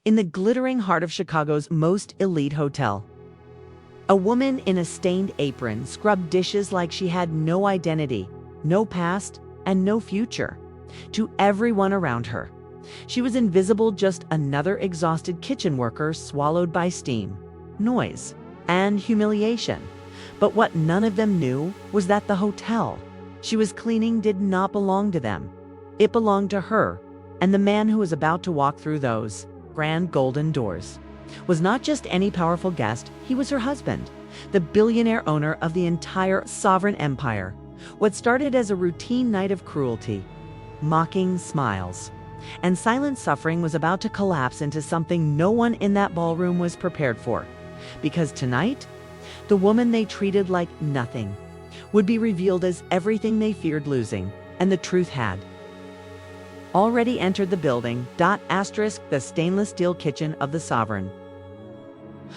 in the glittering heart of Chicago's most elite hotel. A woman in a stained apron scrubbed dishes like she had no identity, no past, and no future, to everyone around her. She was invisible, just another exhausted kitchen worker swallowed by steam, noise, and humiliation. But what none of them knew was that the hotel she was cleaning did not belong to them. It belonged to her, and the man who was about to walk through those grand golden doors was not just any powerful guest, he was her husband, the billionaire owner of the entire sovereign empire. What started as a routine night of cruelty, mocking smiles, and silent suffering was about to collapse into something no one in that ballroom was prepared for. Because tonight, the woman they treated like nothing would be revealed as everything they feared losing, and the truth had already entered the building. The stainless steel kitchen of the sovereign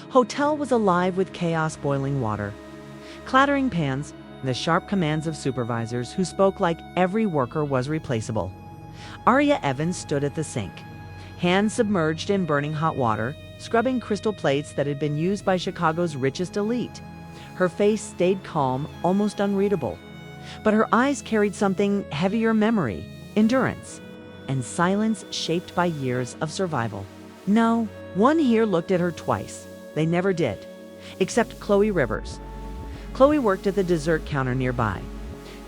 hotel was alive with chaos, boiling water, clattering pans, and the sharp commands of supervisors who spoke like every worker was replaceable. Aria Evans stood at the sink, hands submerged in burning hot water, scrubbing crystal plates that had been used by Chicago's richest elite. Her face stayed calm, almost unreadable, but her eyes carried something heavier: memory, endurance, and silence shaped by years of survival. No one here looked at her twice. They never did, except Chloe Rivers. Chloe worked at the dessert counter nearby,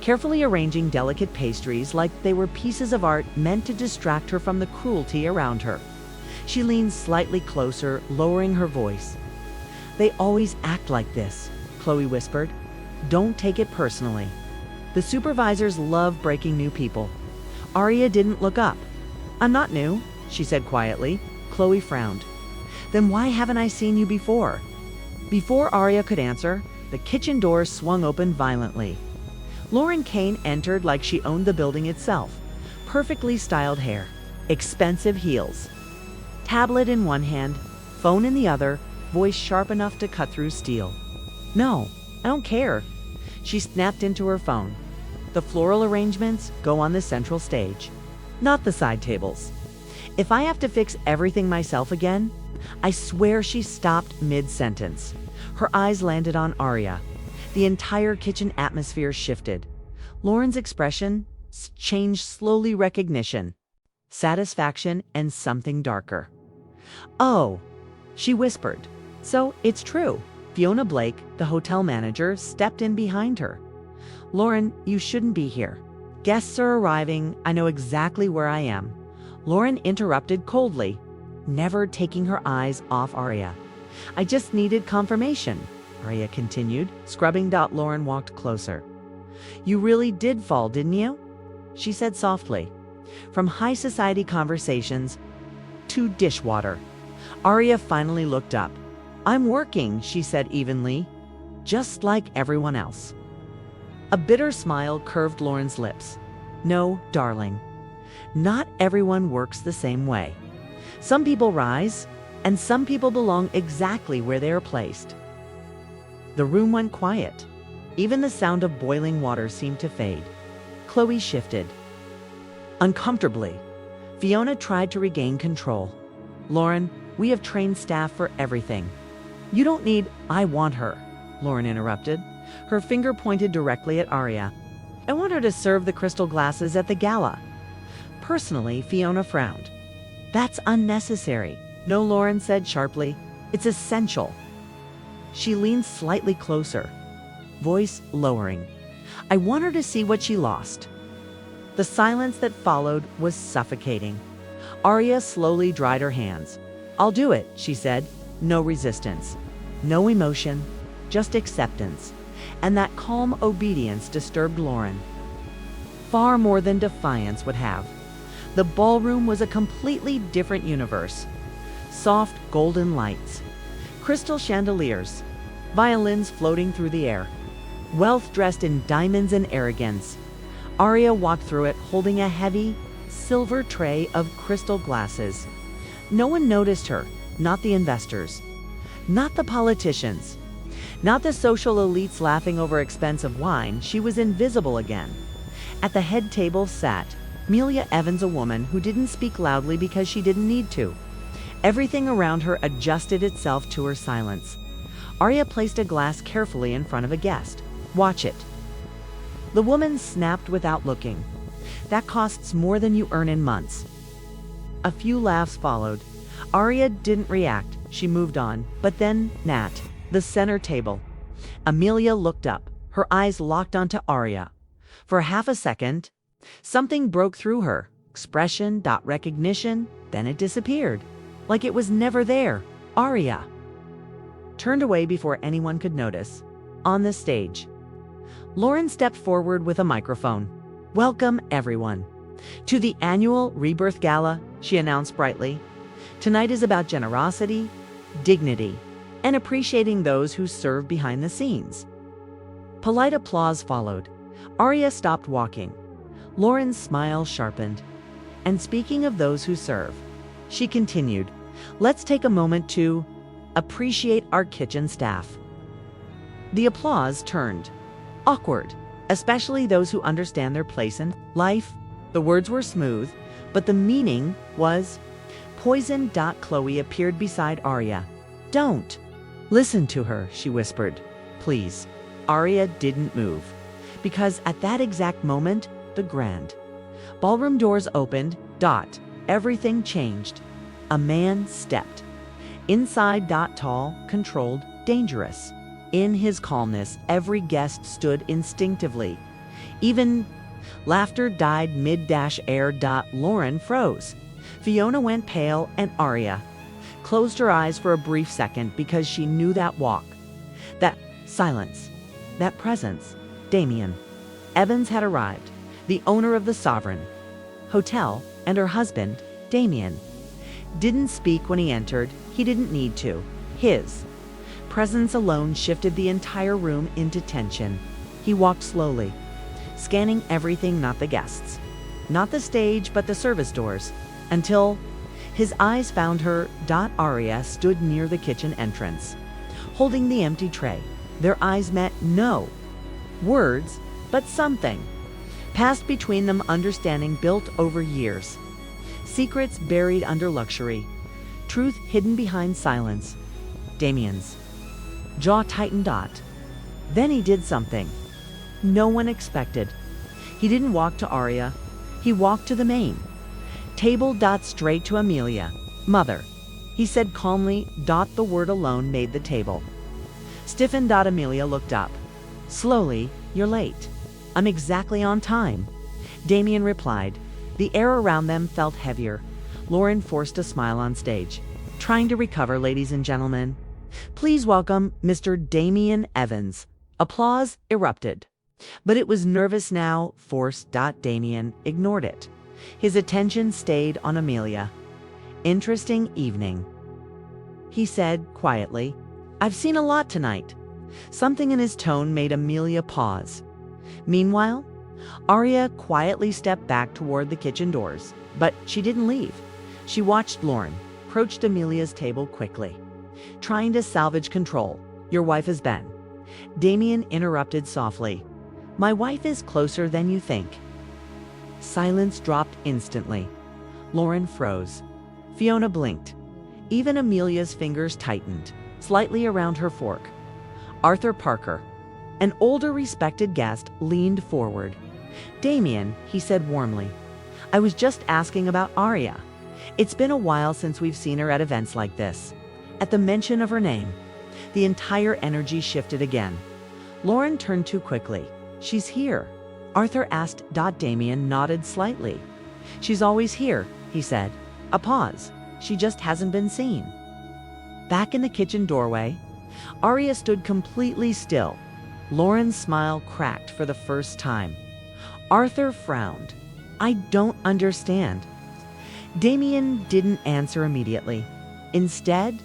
carefully arranging delicate pastries like they were pieces of art meant to distract her from the cruelty around her. She leaned slightly closer, lowering her voice. "They always act like this," Chloe whispered. "Don't take it personally. The supervisors love breaking new people." Aria didn't look up. "I'm not new," she said quietly. Chloe frowned. "Then why haven't I seen you before?" Before Aria could answer, the kitchen door swung open violently. Lauren Kane entered like she owned the building itself. Perfectly styled hair, expensive heels, tablet in one hand, phone in the other, voice sharp enough to cut through steel. "No, I don't care." She snapped into her phone. "The floral arrangements go on the central stage, not the side tables. If I have to fix everything myself again," I swear. She stopped mid-sentence. Her eyes landed on Aria. The entire kitchen atmosphere shifted. Lauren's expression changed slowly: recognition, satisfaction, and something darker. "Oh," she whispered. "So it's true." Fiona Blake, the hotel manager, stepped in behind her. "Lauren, you shouldn't be here. Guests are arriving. I know exactly where I am." Lauren interrupted coldly, never taking her eyes off Aria. "I just needed confirmation," Aria continued, scrubbing. Lauren walked closer. "You really did fall, didn't you?" she said softly. "From high society conversations to dishwater." Aria finally looked up. "I'm working," she said evenly, "just like everyone else." A bitter smile curved Lauren's lips. "No, darling. Not everyone works the same way. Some people rise, and some people belong exactly where they are placed." The room went quiet. Even the sound of boiling water seemed to fade. Chloe shifted uncomfortably. Fiona tried to regain control. "Lauren, we have trained staff for everything. You don't need—" "I want her," Lauren interrupted. Her finger pointed directly at Aria. "I want her to serve the crystal glasses at the gala." Personally, Fiona frowned. "That's unnecessary." "No," Lauren said sharply. "It's essential." She leaned slightly closer, voice lowering. "I want her to see what she lost." The silence that followed was suffocating. Aria slowly dried her hands. "I'll do it," she said. No resistance, no emotion, just acceptance. And that calm obedience disturbed Lauren far more than defiance would have. The ballroom was a completely different universe. Soft golden lights, crystal chandeliers, violins floating through the air, wealth dressed in diamonds and arrogance. Aria walked through it holding a heavy, silver tray of crystal glasses. No one noticed her, not the investors, not the politicians, not the social elites laughing over expensive wine. She was invisible again. At the head table sat Amelia Evans, a woman who didn't speak loudly because she didn't need to. Everything around her adjusted itself to her silence. Arya placed a glass carefully in front of a guest. "Watch it." The woman snapped without looking. "That costs more than you earn in months." A few laughs followed. Arya didn't react. She moved on. But then, Nat, the center table. Amelia looked up, her eyes locked onto Arya. For half a second, something broke through her. Expression, recognition, then it disappeared. Like it was never there. Arya turned away before anyone could notice. On the stage, Lauren stepped forward with a microphone. "Welcome, everyone, to the annual Rebirth Gala," she announced brightly. "Tonight is about generosity, dignity, and appreciating those who serve behind the scenes." Polite applause followed. Arya stopped walking. Lauren's smile sharpened. "And speaking of those who serve," she continued, "let's take a moment to appreciate our kitchen staff." The applause turned awkward, especially those who understand their place in life. The words were smooth, but the meaning was poison. Chloe appeared beside Arya. "Don't listen to her," she whispered. "Please." Arya didn't move, because at that exact moment, the grand ballroom doors opened. Everything changed. A man stepped inside. Tall, controlled, dangerous. In his calmness, every guest stood instinctively. Even laughter died mid-air. Lauren froze. Fiona went pale, and Arya closed her eyes for a brief second because she knew that walk, that silence, that presence. Damien Evans had arrived, the owner of the Sovereign Hotel, and her husband, Damien, didn't speak when he entered. He didn't need to. His presence alone shifted the entire room into tension. He walked slowly, scanning everything, not the guests, not the stage, but the service doors, until his eyes found her. Arya stood near the kitchen entrance, holding the empty tray. Their eyes met. No words, but something passed between them, understanding built over years, secrets buried under luxury, truth hidden behind silence. Damien's jaw tightened. Then he did something no one expected. He didn't walk to Arya. He walked to the main table. Straight to Amelia. "Mother," he said calmly. The word alone made the table stiffen. Amelia looked up. Slowly. "You're late." "I'm exactly on time," Damien replied. The air around them felt heavier. Lauren forced a smile on stage. "Trying to recover, ladies and gentlemen. Please welcome Mr. Damien Evans." Applause erupted. But it was nervous now, forced. Damien ignored it. His attention stayed on Amelia. "Interesting evening," he said quietly. "I've seen a lot tonight." Something in his tone made Amelia pause. Meanwhile, Arya quietly stepped back toward the kitchen doors, but she didn't leave. She watched Lauren approach Amelia's table quickly, trying to salvage control. "Your wife has been," Damien interrupted softly. "My wife is closer than you think." Silence dropped instantly. Lauren froze. Fiona blinked. Even Amelia's fingers tightened slightly around her fork. Arthur Parker, an older respected guest, leaned forward. "Damien," he said warmly, "I was just asking about Arya. It's been a while since we've seen her at events like this." At the mention of her name, the entire energy shifted again. Lauren turned too quickly. "She's here?" Arthur asked. Damien nodded slightly. "She's always here," he said. A pause. "She just hasn't been seen." Back in the kitchen doorway, Arya stood completely still. Lauren's smile cracked for the first time. Arthur frowned. "I don't understand." Damien didn't answer immediately. Instead,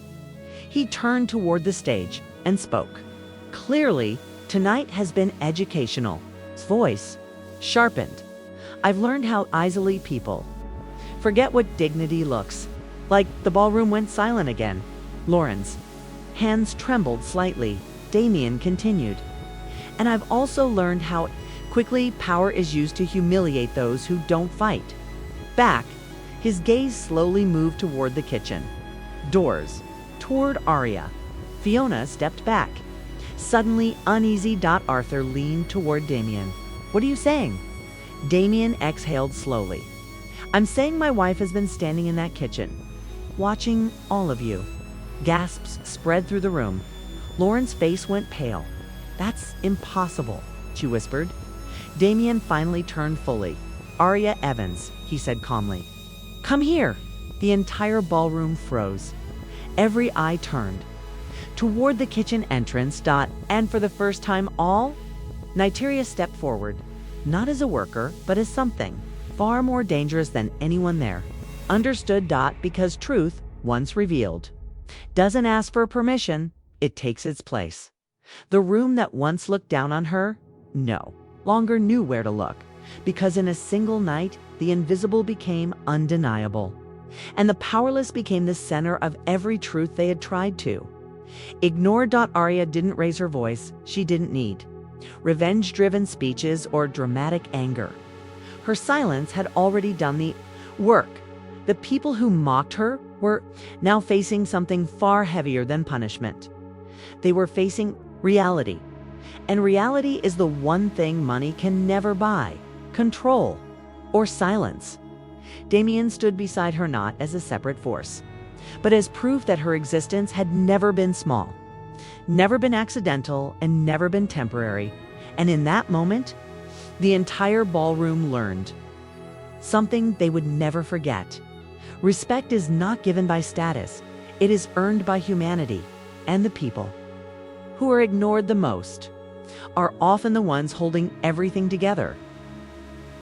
he turned toward the stage and spoke. "Clearly, tonight has been educational." His voice sharpened. "I've learned how easily people forget what dignity looks like." The ballroom went silent again. Lauren's hands trembled slightly. Damien continued. "And I've also learned how quickly power is used to humiliate those who don't fight back." His gaze slowly moved toward the kitchen. Doors. Toward Arya. Fiona stepped back. Suddenly uneasy. Arthur leaned toward Damien. What are you saying? Damien exhaled slowly. I'm saying my wife has been standing in that kitchen, watching all of you. Gasps spread through the room. Lauren's face went pale. That's impossible, she whispered. Damien finally turned fully. Arya Evans, he said calmly. Come here. The entire ballroom froze. Every eye turned toward the kitchen entrance. And for the first time, Nyteria stepped forward, not as a worker, but as something far more dangerous than anyone there. Understood. Because truth, once revealed, doesn't ask for permission, it takes its place. The room that once looked down on her, no longer knew where to look, because in a single night, the invisible became undeniable, and the powerless became the center of every truth they had tried to ignore. Arya didn't raise her voice. She didn't need revenge-driven speeches or dramatic anger. Her silence had already done the work. The people who mocked her were now facing something far heavier than punishment. They were facing reality. And reality is the one thing money can never buy: control or silence. Damien stood beside her, not as a separate force, but as proof that her existence had never been small, never been accidental, and never been temporary. And in that moment, the entire ballroom learned something they would never forget. Respect is not given by status. It is earned by humanity, and the people who are ignored the most are often the ones holding everything together.